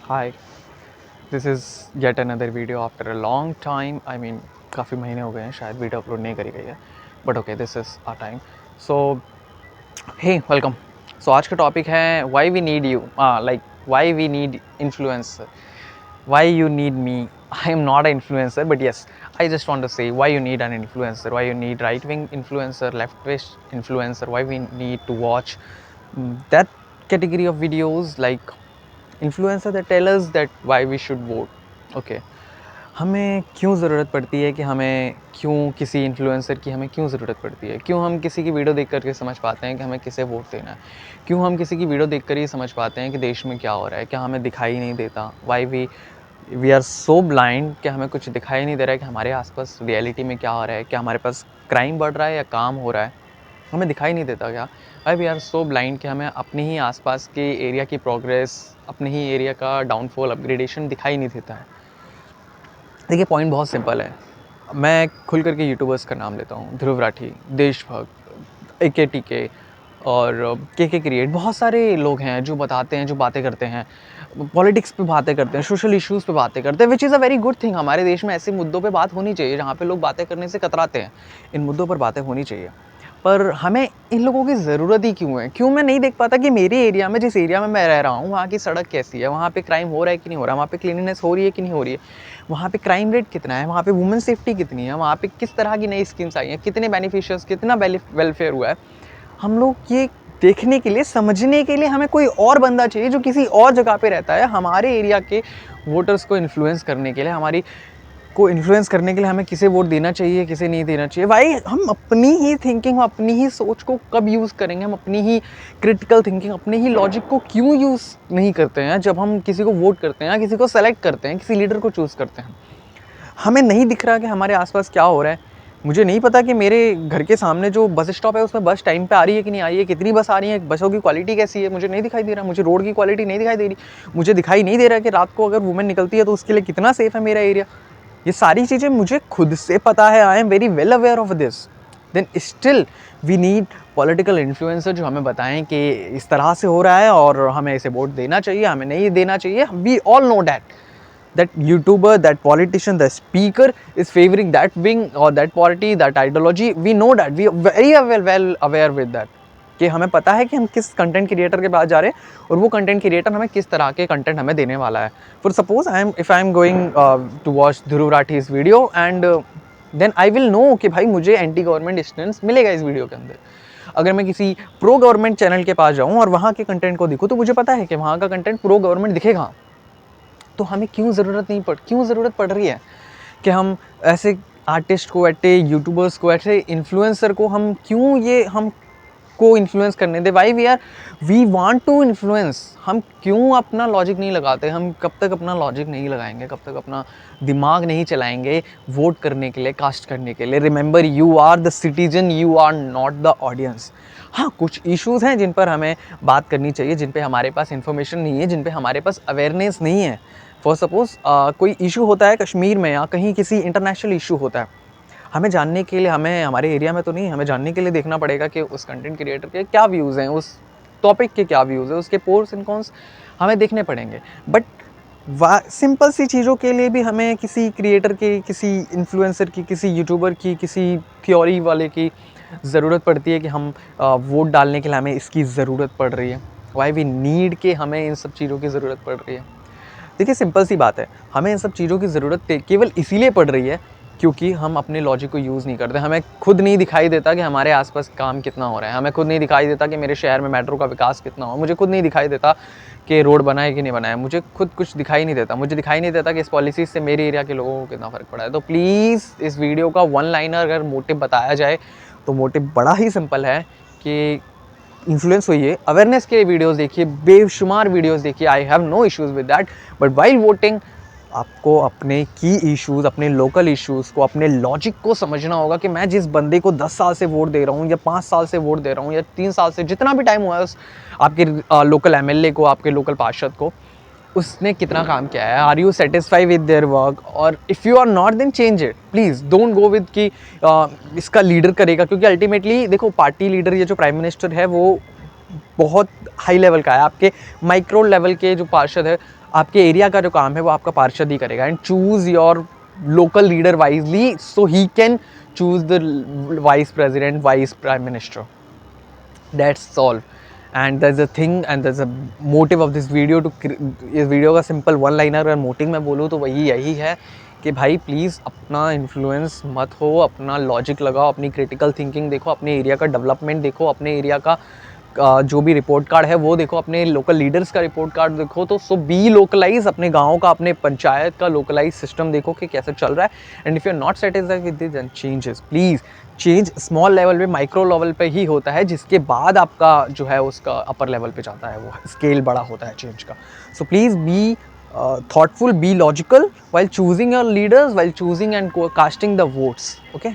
Hi, this is yet another video after a long time. I mean काफ़ी महीने हो गए हैं, शायद वीडियो अपलोड नहीं करी गई है, but okay, this is a time. So hey welcome. सो आज का टॉपिक है why we need you, like why we need influencer, why you need me. I am not an influencer, but yes, I just want to say why you need an influencer, why you need right wing influencer, left wing influencer, why we need to watch that category of videos like influencer that tell us that why we should vote. Okay, हमें क्यों ज़रूरत पड़ती है कि हमें क्यों किसी influencer की हमें क्यों ज़रूरत पड़ती है, क्यों हम किसी की वीडियो देख करके समझ पाते हैं कि हमें किसे वोट देना है, क्यों हम किसी की वीडियो देख कर ही समझ पाते हैं कि देश में क्या हो रहा है, क्या हमें दिखाई नहीं देता, why we are so blind कि हमें कुछ दिखाई नहीं दे रहा है कि हमारे आसपास रियलिटी में क्या हो रहा है, क्या हमारे पास क्राइम बढ़ रहा है या काम हो रहा है, हमें दिखाई नहीं देता क्या। Why we are so blind कि हमें अपने ही आसपास के एरिया की प्रोग्रेस, अपने ही एरिया का डाउनफॉल, अपग्रेडेशन दिखाई नहीं देता है। देखिए, पॉइंट बहुत सिंपल है। मैं खुल करके यूट्यूबर्स का नाम लेता हूँ, ध्रुव राठी, देशभक्त, AKTK और के क्रिएट, बहुत सारे लोग हैं जो बताते हैं, जो बातें करते हैं, पॉलिटिक्स पे बातें करते हैं, सोशल इश्यूज़ पे बातें करते हैं, which is a very good thing. हमारे देश में ऐसे मुद्दों पे बात होनी चाहिए जहाँ पे लोग बातें करने से कतराते हैं। इन मुद्दों पर बातें होनी चाहिए, पर हमें इन लोगों की ज़रूरत ही क्यों है? क्यों मैं नहीं देख पाता कि मेरे एरिया में, जिस एरिया में मैं रह रहा हूँ, वहाँ की सड़क कैसी है, वहाँ पे क्राइम हो रहा है कि नहीं हो रहा है, वहाँ पे क्लीनलीनेस हो रही है कि नहीं हो रही है, वहाँ पे क्राइम रेट कितना है, वहाँ पे वुमेन सेफ्टी कितनी है, वहाँ पे किस तरह की नई स्कीम्स आई हैं, कितने बेनिफिशियर्स, कितना वेलफेयर हुआ है। हम लोग ये देखने के लिए, समझने के लिए हमें कोई और बंदा चाहिए जो किसी और जगह पे रहता है, हमारे एरिया के वोटर्स को इन्फ्लुएंस करने के लिए, हमारी को इन्फ्लुएंस करने के लिए हमें किसे वोट देना चाहिए, किसे नहीं देना चाहिए। भाई, हम अपनी ही थिंकिंग, अपनी ही सोच को कब यूज़ करेंगे, हम अपनी ही क्रिटिकल थिंकिंग, अपने ही लॉजिक को क्यों यूज़ नहीं करते हैं जब हम किसी को वोट करते हैं, किसी को सेलेक्ट करते हैं, किसी लीडर को चूज़ करते हैं। हमें नहीं दिख रहा कि हमारे आसपास क्या हो रहा है। मुझे नहीं पता कि मेरे घर के सामने जो बस स्टॉप है उसमें बस टाइम पे आ रही है कि नहीं आ रही है, कितनी बस आ रही है, बसों की क्वालिटी कैसी है, मुझे नहीं दिखाई दे रहा। मुझे रोड की क्वालिटी नहीं दिखाई दे रही। मुझे दिखाई नहीं दे रहा कि रात को अगर वुमेन निकलती है तो उसके लिए कितना सेफ है मेरा एरिया। ये सारी चीज़ें मुझे खुद से पता है, I am very well aware of this. Then still we need political influencer जो हमें बताएं कि इस तरह से हो रहा है और हमें इसे वोट देना चाहिए, हमें नहीं देना चाहिए। We all know that YouTuber, that politician, the speaker is favoring that wing or that party, that ideology. We know that, we are very well aware with that, कि हमें पता है कि हम किस कंटेंट क्रिएटर के पास जा रहे हैं और वो कंटेंट क्रिएटर हमें किस तरह के कंटेंट हमें देने वाला है। For suppose if I am going to watch Dhruv Rathee's video and then I will know कि भाई मुझे एंटी गवर्नमेंट स्टैंड मिलेगा इस वीडियो के अंदर। अगर मैं किसी प्रो गवर्नमेंट चैनल के पास जाऊँ और वहाँ के कंटेंट को दिखूँ तो मुझे पता है कि वहाँ का कंटेंट प्रो गवर्नमेंट दिखेगा। तो हमें क्यों ज़रूरत पड़ रही है कि हम ऐसे आर्टिस्ट को, ऐसे यूट्यूबर्स को, ऐसे इन्फ्लुएंसर को हम क्यों ये हम को इन्फ्लुएंस करने दे। Why we want to influence. हम क्यों अपना लॉजिक नहीं लगाते? हम कब तक अपना लॉजिक नहीं लगाएंगे, कब तक अपना दिमाग नहीं चलाएंगे वोट करने के लिए, कास्ट करने के लिए। Remember, you are the citizen, you are not the audience. हाँ, कुछ इश्यूज़ हैं जिन पर हमें बात करनी चाहिए, जिन पे हमारे पास इन्फॉर्मेशन नहीं है, जिन पे हमारे पास अवेयरनेस नहीं है। फॉर सपोज कोई इशू होता है कश्मीर में या कहीं किसी इंटरनेशनल इशू होता है, हमें जानने के लिए, हमें हमारे एरिया में तो नहीं, हमें जानने के लिए देखना पड़ेगा कि उस कंटेंट क्रिएटर के क्या व्यूज़ हैं, उस टॉपिक के क्या व्यूज़ हैं, उसके पोर्स एंड कॉन्स हमें देखने पड़ेंगे। बट सिंपल सी चीज़ों के लिए भी हमें किसी क्रिएटर की, किसी इन्फ्लुएंसर की, किसी यूट्यूबर की, किसी थ्योरी वाले की ज़रूरत पड़ती है कि हम वोट डालने के लिए हमें इसकी ज़रूरत पड़ रही है। वाई वी नीड के हमें इन सब चीज़ों की ज़रूरत पड़ रही है। देखिए, सिंपल सी बात है, हमें इन सब चीज़ों की ज़रूरत केवल इसीलिए पड़ रही है क्योंकि हम अपने लॉजिक को यूज़ नहीं करते। हमें खुद नहीं दिखाई देता कि हमारे आसपास काम कितना हो रहा है, हमें खुद नहीं दिखाई देता कि मेरे शहर में मेट्रो का विकास कितना हो, मुझे खुद नहीं दिखाई देता कि रोड बना है कि नहीं बना है, मुझे खुद कुछ दिखाई नहीं देता। मुझे दिखाई नहीं देता कि इस पॉलिसी से मेरे एरिया के लोगों को कितना फ़र्क पड़ा है। तो प्लीज़, इस वीडियो का वन लाइनर अगर मोटिव बताया जाए तो मोटिव बड़ा ही सिंपल है कि इन्फ्लुएंस होइए, अवेयरनेस के वीडियोस देखिए, बेशुमार वीडियोस देखिए, I have no issues with that. But while voting, आपको अपने की इश्यूज़, अपने लोकल इश्यूज़ को, अपने लॉजिक को समझना होगा कि मैं जिस बंदे को 10 साल से वोट दे रहा हूँ या 5 साल से वोट दे रहा हूँ या 3 साल से, जितना भी टाइम हुआ है उस आपके लोकल एमएलए को, आपके लोकल पार्षद को, उसने कितना काम किया है। Are you satisfy with their work? और if you are not, then change it. Please don't go with कि इसका लीडर करेगा, क्योंकि अल्टीमेटली देखो, पार्टी लीडर, ये जो प्राइम मिनिस्टर है, वो बहुत हाई लेवल का है, आपके माइक्रो लेवल के जो पार्षद है, आपके एरिया का जो काम है वो आपका पार्षद ही करेगा। And choose your local leader wisely so he can choose the vice president, vice prime minister. That's all and that's a thing and that's a motive of this video to, इस वीडियो का simple one liner अगर motive मैं बोलूँ तो वही यही है कि भाई प्लीज़ अपना इन्फ्लुएंस मत हो, अपना लॉजिक लगाओ, अपनी क्रिटिकल थिंकिंग देखो, अपने एरिया का डेवलपमेंट देखो, अपने एरिया का जो भी रिपोर्ट कार्ड है वो देखो, अपने लोकल लीडर्स का रिपोर्ट कार्ड देखो। तो सो बी लोकलाइज, अपने गांव का, अपने पंचायत का लोकलाइज सिस्टम देखो कि कैसे चल रहा है। And if you are not satisfied with this then changes, please change small level पे, माइक्रो लेवल पे ही होता है, जिसके बाद आपका जो है उसका अपर लेवल पे जाता है, वो स्केल बड़ा होता है चेंज का। So please be thoughtful, be logical while choosing your leaders, while choosing and casting the votes. Okay.